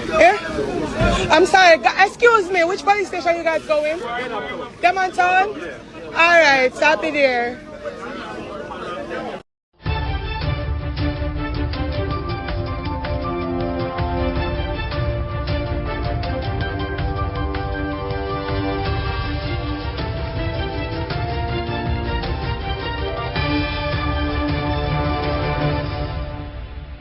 Yeah? I'm sorry, excuse me, which police station you guys going? Them on town? Alright, so I'll be there.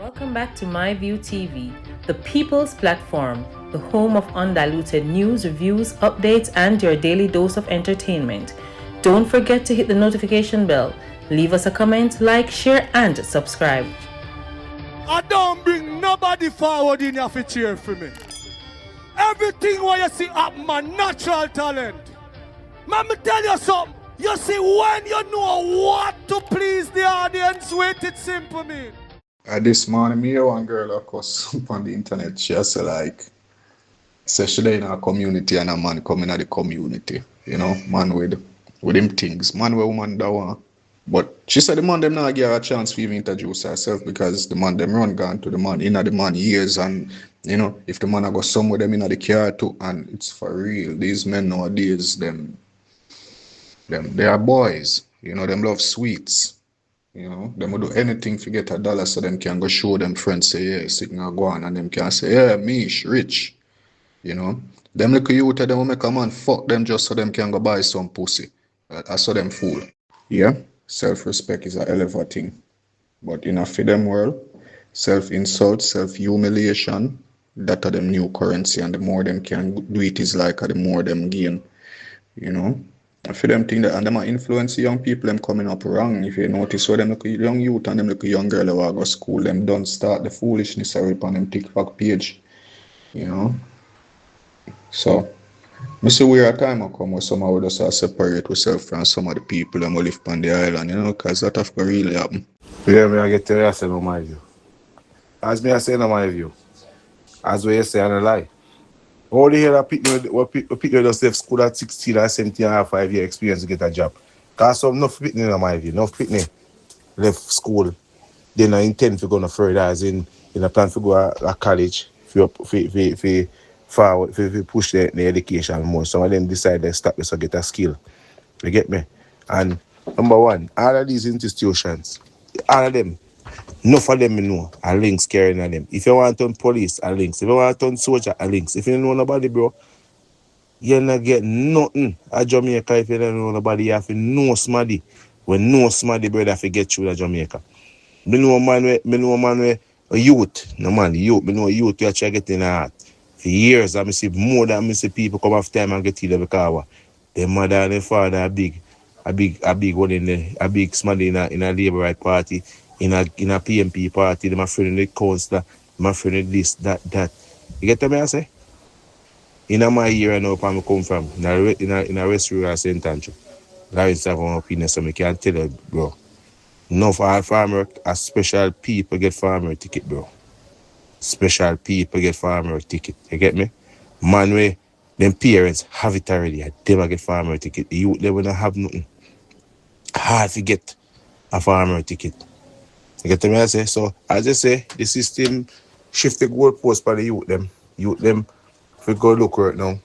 Welcome back to MyView TV, the people's platform, the home of undiluted news, reviews, updates, and your daily dose of entertainment. Don't forget to hit the notification bell, leave us a comment, like, share, and subscribe. I don't bring nobody forward in your cheer for me. Everything what you see happen, my natural talent. Let me tell you something. You see, when you know what to please the audience with, it's simple, man. This morning, me one girl, of course, on the internet, she say like, say she in a community and a man coming out the community, you know, man with him things, man with woman that one. But she said the man them not give her a chance to even introduce herself because the man them run gone to the man, in the man years, and you know, if the man I go somewhere them in the car too, and it's for real. These men nowadays, them they are boys, you know, them love sweets. You know, them will do anything to get $1 so them can go show them friends, say, yeah, sitting and go on, and them can say, yeah, Mish, rich. You know, them little youth, them will make a man fuck them just so them can go buy some pussy. I saw them fool. Yeah, self-respect is a hell of a thing. But in a freedom world, self-insult, self-humiliation, that are them new currency, and the more them can do it is like the more them gain. You know. For them think that, and them are influence young people, them coming up wrong. If you notice, so them look young youth and them look young girl who go to school, them don't start the foolishness on them TikTok page, you know. So, I see where a time will come where somehow we just separate ourselves from some of the people that live on the island, you know, because that have to really happen. Yeah, me I get to you, I say no my view. As me I say no my view. As what you say, I don't lie. All the hell people just left school at 16 or 17 and a half 5 year experience to get a job. Because some enough people in my view, enough people left school. They don't intend to go no further as in a plan to go to college for push the education more. Some of them decide they stop this to get a skill. You get me? And number one, all of these institutions, all of them, enough of them you know are links carrying on them. If you want to turn police, are links. If you want to turn soldier, are links. If you don't know nobody, bro, you're not get nothing at Jamaica. If you don't know nobody, you have to know somebody. When know somebody, brother, have to get through to Jamaica. Me know a man where a youth, no man, youth. Me know a youth you actually get in the heart. For years, I see more than I see people come off time and get here because their mother and their father are big one in the a big somebody in a Labour Right Party. In a PMP party, my friend in the council, my friend in this, that. You get what I say? In my year I know where I come from, in a restaurant St. Andrew. Lawrence have an opinion, so I can tell you, bro. No for all farmer, a special people get farmer ticket, bro. Special people get farmer ticket. You get me? Man, where them parents have it already, they get farmer ticket. The youth, they will not have nothing. Hard to get a farmer ticket. You get me? I say so. I just say the system shift the goalpost for the youth them. Youth them, if we go look right now,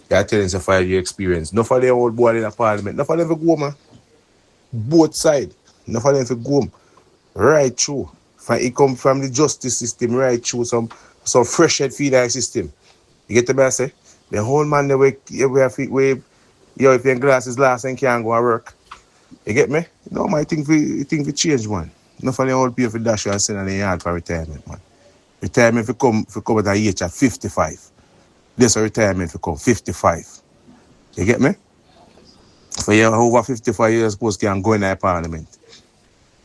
they're telling us a 5 year experience. Not for the old boy in the parliament. Not for them to go, man. Both sides. Not for them to go right through. It come from the justice system right through some fresh head feeder system. You get me? I say the whole man the way if your glasses last and can't go and work. You get me? No, I think we change one. Not for the old people for dash and send in the yard for retirement, man. Retirement if you come at the age of 55. This is retirement if you come 55. You get me? For you over 55 years supposed to go in the parliament.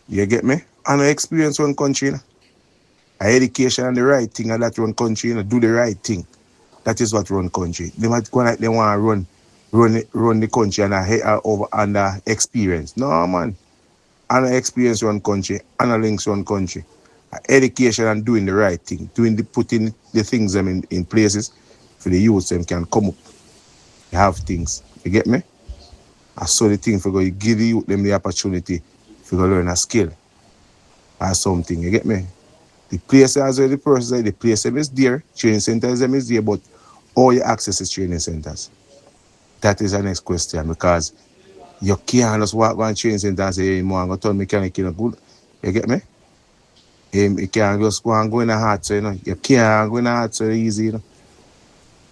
You get me? And I experience one country, you know? Education and the right thing and that run country, you know, do the right thing. That is what run country. They might go like they want to run the country and over under experience. No, man. And experience run country, and links run country. Education and doing the right thing, putting the things them in places for the youth them can come up, have things. You get me? I saw the thing for go give the youth them the opportunity for go learn a skill. or something. You get me? The place as well, the person, the place them is there, training centers them is there, but all your access is training centers. That is the next question because you can't just walk on training center and say, hey, man, I'm going to turn mechanic in a good. You get me? You can't just go and go in a heart, so you know. You can't go in a heart so easy, you know.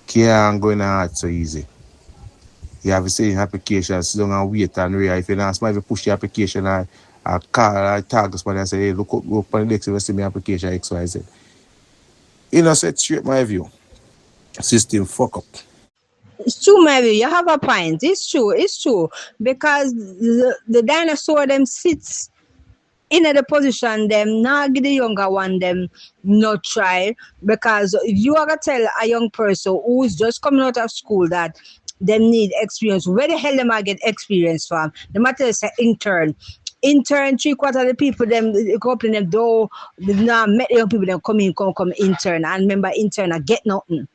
Can't go in a heart so easy. You have to say application, sit down and wait and read. If you not smart, if you push the application or call or tag somebody and say, hey, look up on the desk if you see my application XYZ. You know, set straight my view. System fuck up. It's true, Mary. You have a point. It's true. It's true because the dinosaur them sits in the position them now give the younger one them not try because you are gonna tell a young person who's just coming out of school that them need experience. Where the hell them I get experience from? The matter is intern. Intern 3/4 of the people them opening them door now met the young people them come intern and remember intern I get nothing.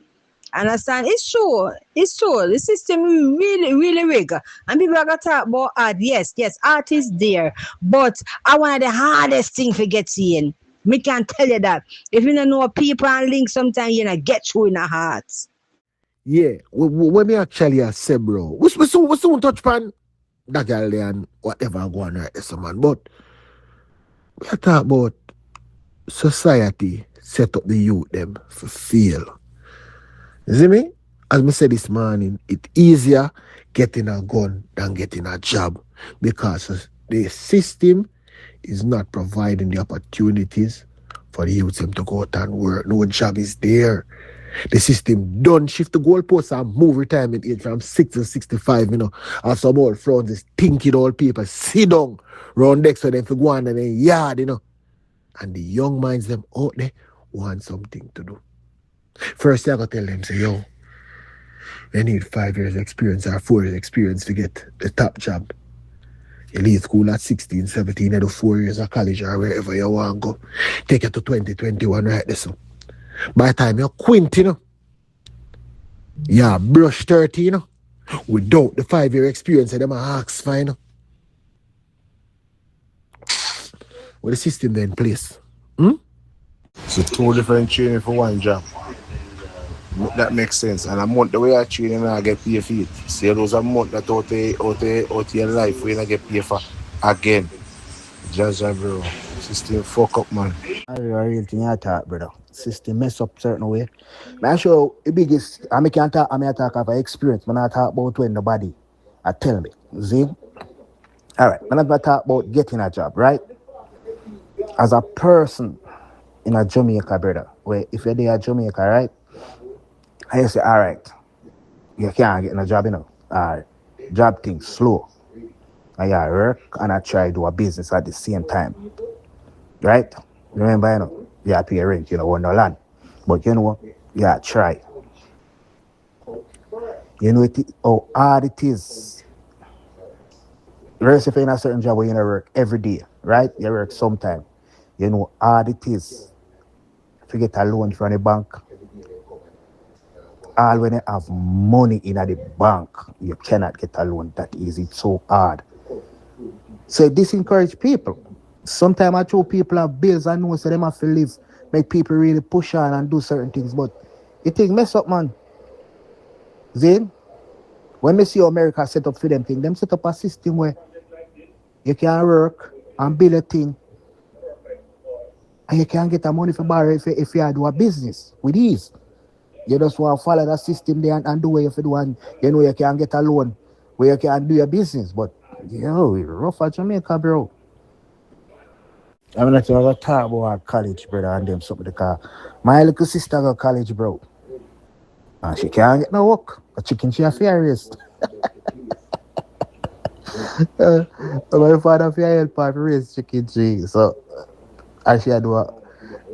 Understand? It's true. It's true. The system really, really rig. And people are gonna talk about art. Yes, yes, art is there. But I one of the hardest thing for get in. Me can tell you that. If you don't know people and links, sometimes you know get through in the heart. Yeah, when me actually say, bro, we soon touch pan that girl there and whatever go on right there, man. But we are talk about society set up the youth them for fail. You see me? As me said this morning, it's easier getting a gun than getting a job because the system is not providing the opportunities for the youth them to go out and work. No job is there. The system done shift the goalposts and move retirement age from 6 to 65, you know. And some old friends is thinking old people sit down round next to them for go on and then yard, you know. And the young minds them out there want something to do. First, I gotta tell them, say, yo, you need 5 years experience or 4 years experience to get the top job. You leave school at 16, 17, you do 4 years of college or wherever you want to go. Take it to 2021 right there, so. By the time you're quint, you know, yeah, brush 30, you know, without the 5 year experience, them are ask fine. You know. What the system then in place? So 2 different training for one job. That makes sense. And a month the way I train and I get paid for it. See those a month that out your life where you get paid for again. Just bro. System fuck up, man. I real thing I talk, brother. System mess up certain way. Man, sure the biggest I can't talk of experience, man. I talk about when nobody I tell me. See? Alright, man, I talk about getting a job, right? As a person in a Jamaica, brother, where if you're there at Jamaica, right? I say, all right, you can't get a job, you know. Job things slow. I work and I try to do a business at the same time. Right? Remember, you know, you have to pay rent, you know, on no land. But you know what? You try. You know how hard it is. Rest if you're in a certain job where you work every day, right? You work sometime. You know how hard it is to get a loan from the bank. All when you have money in the bank, you cannot get a loan that easy. It's so hard. So this encourage people. Sometimes I show people have bills and know so them have to live, make people really push on and do certain things. But it thing mess up, man. Then when we see how America set up for them thing, them set up a system where you can work and build a thing and you can get the money for borrow if you do a business with ease. You just want to follow that system there and do what you have to do, and you know you can get a loan where you can do your business. But yo, it's rough at Jamaica, bro. I'm not going to talk about college, brother, and them something because my little sister got college, bro. And she can't get no work. A chicken she a fair raised. My father fair help her to raise chicken she. So and she do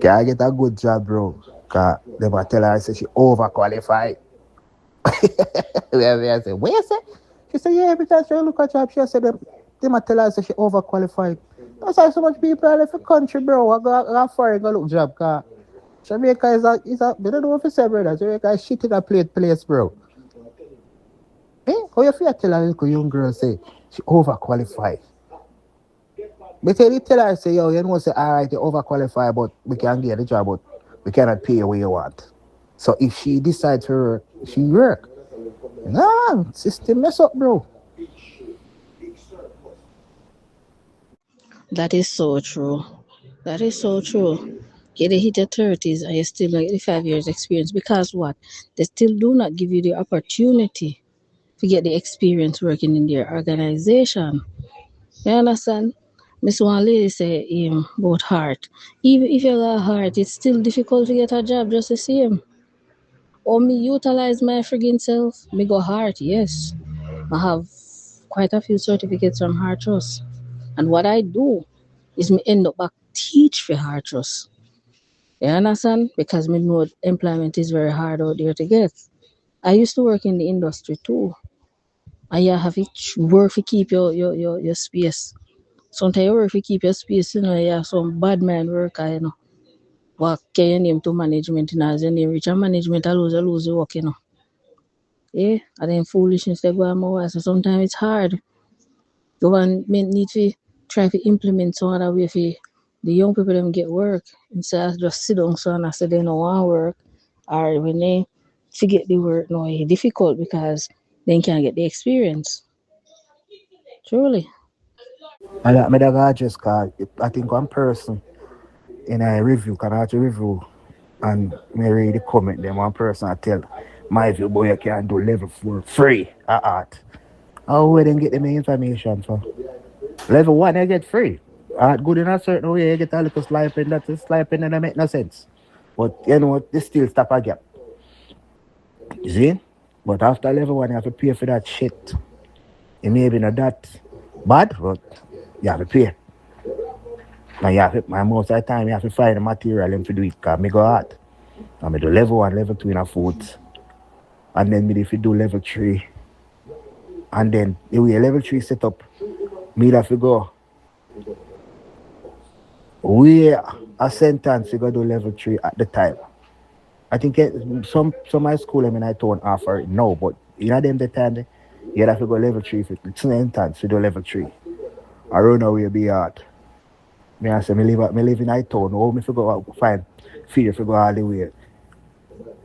can't get a good job, bro. Cause they might tell her say she overqualified. I say, where you say? She said, yeah, every time she look at job, she said they might tell her say she overqualified. That's why so much people are left the country, bro. I go foreign go look job, cause Jamaica is a they don't know what to say, brother. Jamaica is shit in a place, bro. How you feel tell a little young girl say she overqualified? Me tell her, say, yo, you know, say, all right, you overqualified, but we can get the job, but we cannot pay you what you want. So if she decides to work, she work. Nah, system mess up, bro. That is so true. That is so true. Get to hit your 30s and you still not get the 5 years experience because what? They still do not give you the opportunity to get the experience working in their organization. You understand? Miss one lady say about heart. Even if you got heart, it's still difficult to get a job just the same. Or me utilize my friggin' self. Me go heart, yes. I have quite a few certificates from Heart Trust. And what I do is me end up back teach for Heart Trust. You understand? Because me know employment is very hard out there to get. I used to work in the industry too. And you have to work to keep your space. Sometimes you work to keep your space, you know, you have some bad mind worker, you know. What can your name to management, you know, as your name reach and management, I lose the work, you know. Yeah, and then foolishness they go on my way. So sometimes it's hard. Government need to try to implement some other way for the young people them get work instead of just sit down so and I say they don't want work or when they forget the work no it's difficult because they can't get the experience. Truly. And that me that just call, I think one person in a review, can I review and me read the comment, then one person I tell, my view boy, you can do level 4 free at art. How will them get them information for? Level 1, you get free. Art good in a certain way, you get a little sliping, that's a sliping and that make no sense. But you know what, they still stop a gap. You see? But after level 1, you have to pay for that shit. It may be not that bad, but you have to pay. Now you have to, my most of the time you have to find the material and to do it because me go hard. And me do level 1, level 2 in a foot. And then me if you do level 3. And then the way level 3 set up, me have to go. We a sentence you go do level 3 at the time. I think some high school I mean I don't offer it now, but you know them the time you have to go level 3 for it's sentence to do level 3. I don't know where be hard. Me I say me live in I town, oh me figure find fear for go all the way.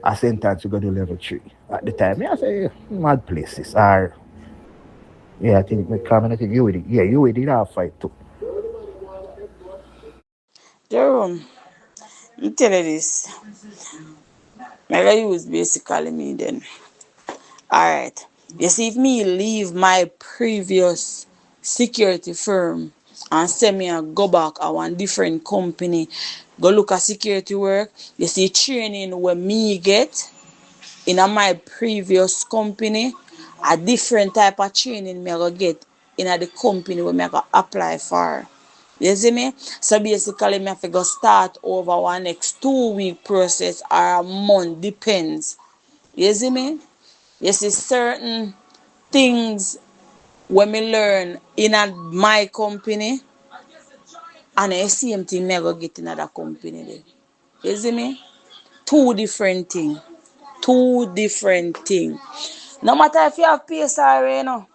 I sentence to go do level 3. At the time, me I say mad places are yeah, I think me come and I think you with it. Yeah, you with it have fight too. Jerome, me tell you this. Me gonna use basically me then. Alright. You see, if me leave my previous security firm and say me a go back a one different company, go look at security work, you see training where me get in a my previous company, a different type of training me go get in a the company where me go apply for. You see me? So basically, me have to go start over one next 2 week process or a month, depends. You see me? You see certain things when me learn in a, my company and the same thing me go get in other company there. You see me? Two different things. Two different things. No matter if you have PSRA, you know,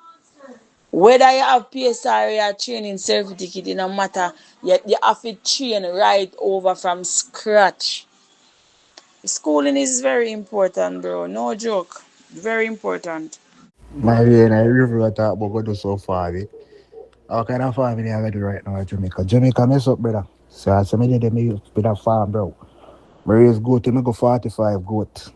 whether you have PSRA or training certificate, it no matter. You have to train right over from scratch. Schooling is very important, bro. No joke. Very important. My way and I review talk about go do so far. Eh? How kind of farming you do right now in Jamaica? Jamaica mess up, brother. So I say me did me with a farm, bro. Me raise goat, me go 45 goat.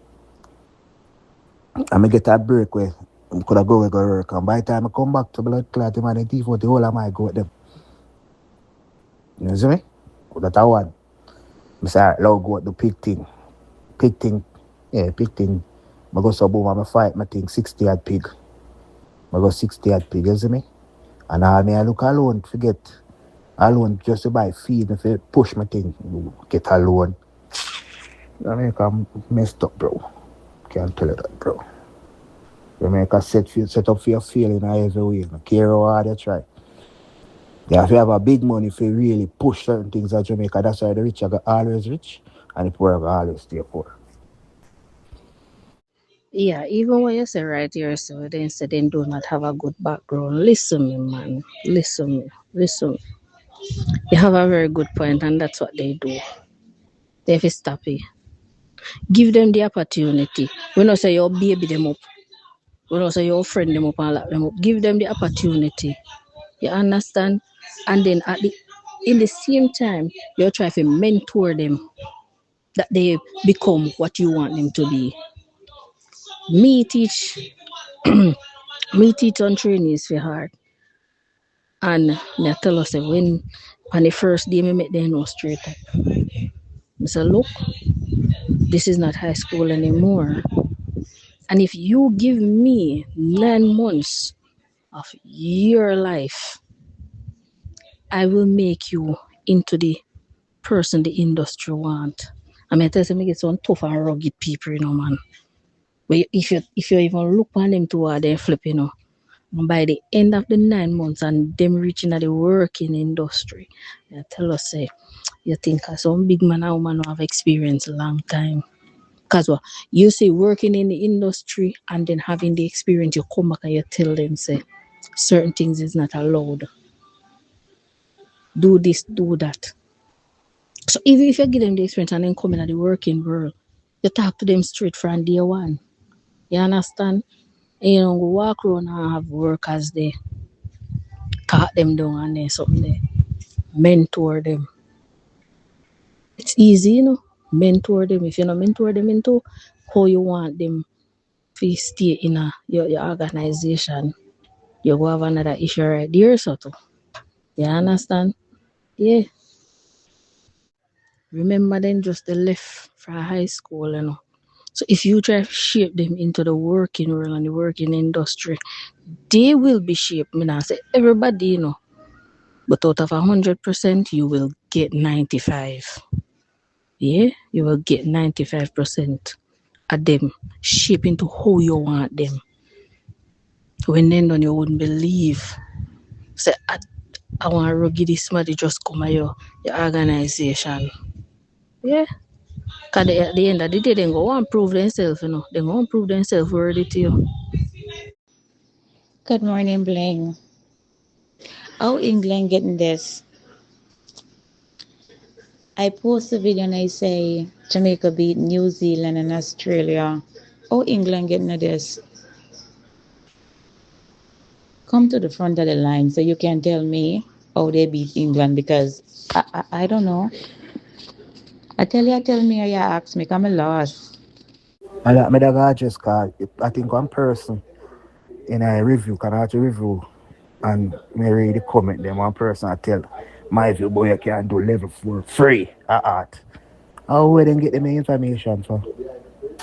And me get a break where I could have go work. And by the time I come back to blood clot, man, and teeth out the whole of my goat them. You see me? That I want. I say, low goat do pig thing. Pig thing. Yeah, pig thing. I go so boom, I fight my thing, 60 odd pig. I go 60 odd pig, you see me? And I look alone, forget. Alone just to buy feed, if you push my thing, get alone. I make a messed up, bro. Can't tell you that, bro. You make a set up for your feeling in every way. No care how hard you try. You have to have a big money if you really push certain things at Jamaica. That's why the rich are always rich and the poor are always stay poor. Yeah, even what you say right here, so they do not have a good background. Listen me, man. Listen me. Listen me. You have a very good point, and that's what they do. They have to stop it. Give them the opportunity. We not say you baby them up. We not say you friend them up and lock them up. Give them the opportunity. You understand? And then in the same time, you try to mentor them that they become what you want them to be. Me teach me teach on trainees for hard. And me tell us that when on the first day me make them know straight up. I say, look, this is not high school anymore. And if you give me 9 months of your life, I will make you into the person the industry want. I mean, I tell you, me get some tough and rugged people, man. But if you even look on them to they flip, and by the end of the 9 months and them reaching at the working industry, I tell us, say, you think some big man and woman who have experience a long time. Because what you say working in the industry and then having the experience, you come back and you tell them, say, certain things is not allowed. Do this, do that. So even if you give them the experience and then come in at the working world, you talk to them straight from day one. You understand? And you don't go walk around and have workers there, cut them down and then something there. Mentor them. It's easy, Mentor them. If you don't mentor them into how you want them to stay in your organization, you go have another issue right there, so too. You understand? Yeah. Remember then just the left from high school. So if you try to shape them into the working world and the working industry, they will be shaped. I mean, I say everybody. But out of 100%, you will get 95. Yeah, you will get 95% of them shape into how you want them. When then done, you wouldn't believe. Say, I want to give this money just come at your organization. Yeah. Because at the end of the day, they go and prove themselves. They go and prove themselves worthy to you. Good morning, Bling. How England getting this? I post a video and I say Jamaica beat New Zealand and Australia. How England getting this? Come to the front of the line so you can tell me how they beat England because I don't know. Tell me or you ask me, I'm lost. I got just call. I think one person in a review can actually review and me read the comment then one person I tell my view boy you can do level 4 free at art. How will then get them information for?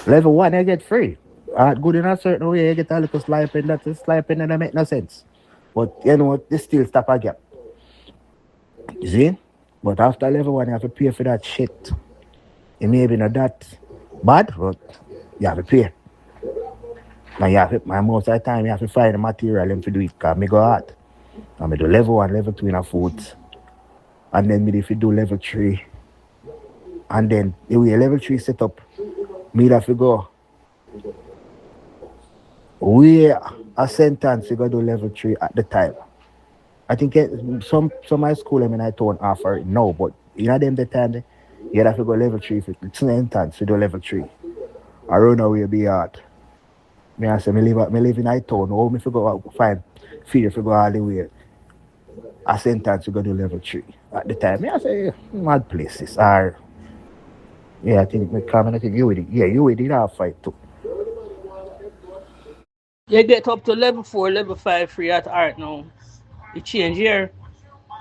Level 1 you get free. Art good in a certain way you get a little sliping that is sliping and that make no sense. But you know what, this still stop a gap. You see? But after level 1 you have to pay for that shit. It may be not that bad, but you have to pay. Now you have to, my most of the time you have to find the material and to do it because me go hard. And me do level 1, level 2 in a foot. And then me if you do level 3. And then the way level 3 set up, me have to go way a sentence you go do level 3 at the time. I think some high school I mean I don't offer it now, but you know them the time you have to go level 3 for sentence to do level 3. I run away be hard. Me I say me live in a town, oh me go find fear if you go all the way. A sentence to go to level 3 at the time. I say, mad places. Or, yeah, I think, I think you with it. Yeah, you with it, I'll fight too. You get up to level 4, level 5 free at art now. You change here.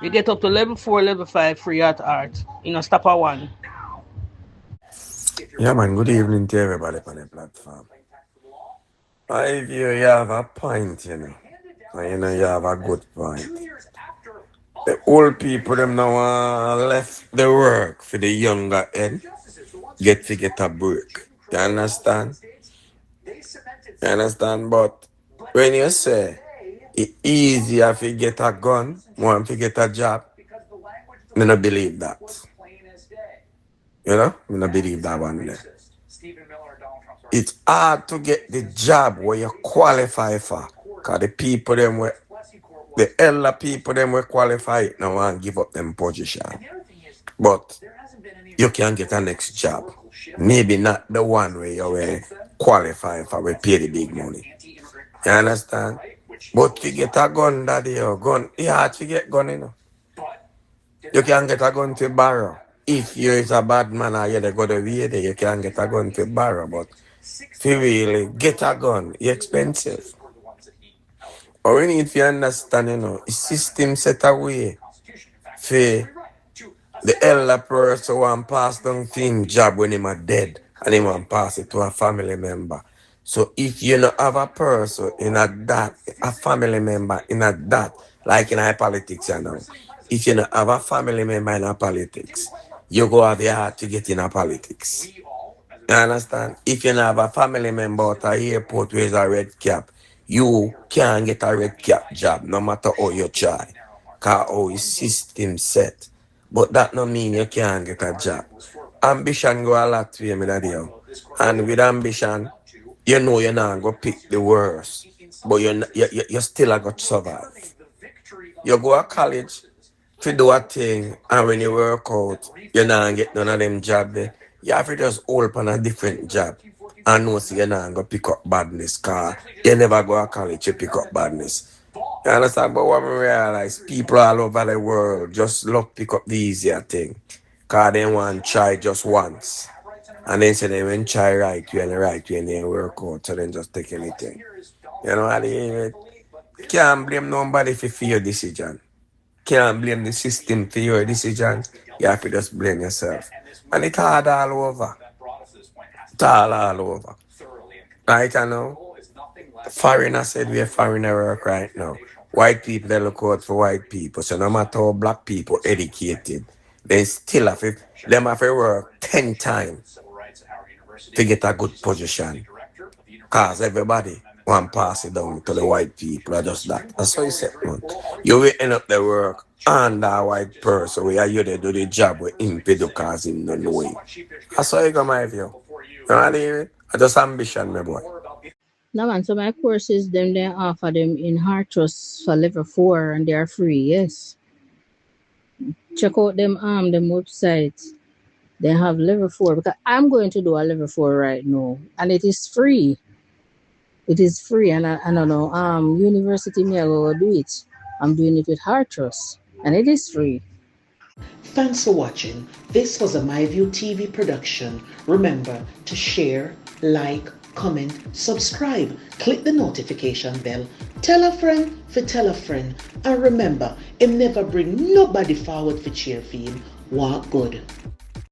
You get up to level 4, level 5 free at art. You know, stop at one. Yeah, man, good evening to everybody on the platform. I view you have a point, And you have a good point. The old people, them now left the work for the younger end, get a break. You understand? You understand? But when you say it's easier if you get a gun, more if you get a job, I don't believe that. I don't believe that one there. It's hard to get the job where you qualify for. Because the people them The elder people them will qualify it now and give up them position. But you can get a next job. Maybe not the one where you will qualify for we pay the big money. You understand? But you get a gun, daddy, or gun. Yeah, you get gun, you know. You can get a gun to borrow. If you is a bad man or you go the way there, you can get a gun to borrow. But if you really get a gun, it's expensive. Or we need to understand, you know, the system set away for the elder person want pass down to him job when him are dead and he want pass it to a family member. So if you not have a person in a that, a family member in a that, like in a politics, you know, if you not have a family member in a politics, you go have the heart to get in a politics. You understand? If you not have a family member at a airport where is a red cap, you can't get a red cap job no matter how you try. Cause how his system set. But that no mean you can't get a job. Ambition go a lot way, me daddy. And with ambition, you know you're not going to pick the worst. But you still going to survive. You go to college to do a thing, and when you work out, you not get none of them job there. You have to just hold on a different job. And know so you're not going to pick up badness, cause you never go to college to pick up badness. You understand? But what I realize, people all over the world just love pick up the easier thing. Cause they want to try just once. And then say they went try right way and the right way and they work out. So then just take anything. You know what I mean? Can't blame nobody for your decision. Can't blame the system for your decision. You have to just blame yourself. And it's hard all over. It's all over. Right, I know. Foreigner said we're foreigner work right now. White people, they look out for white people. So no matter how black people educated, they still have to, them have to work 10 times to get a good position. Cause everybody want to pass it down to the white people. Or just that. That's what you said, man. You will end up the work and a white person where you they do the job with him to do cause him don't know it. That's how you go my view. You know what I mean? I just ambition, my boy. No man, so my courses them they offer them in Hartrust for level 4 and they are free, yes. Check out them websites. They have level 4 because I'm going to do a level 4 right now and it is free. It is free and I don't know. University me I go do it. I'm doing it with Hartrust and it is free. Thanks for watching. This was a MyView TV production. Remember to share, like, comment, subscribe, click the notification bell, tell a friend for tell a friend, and remember, him never bring nobody forward for cheer for him. Walk good.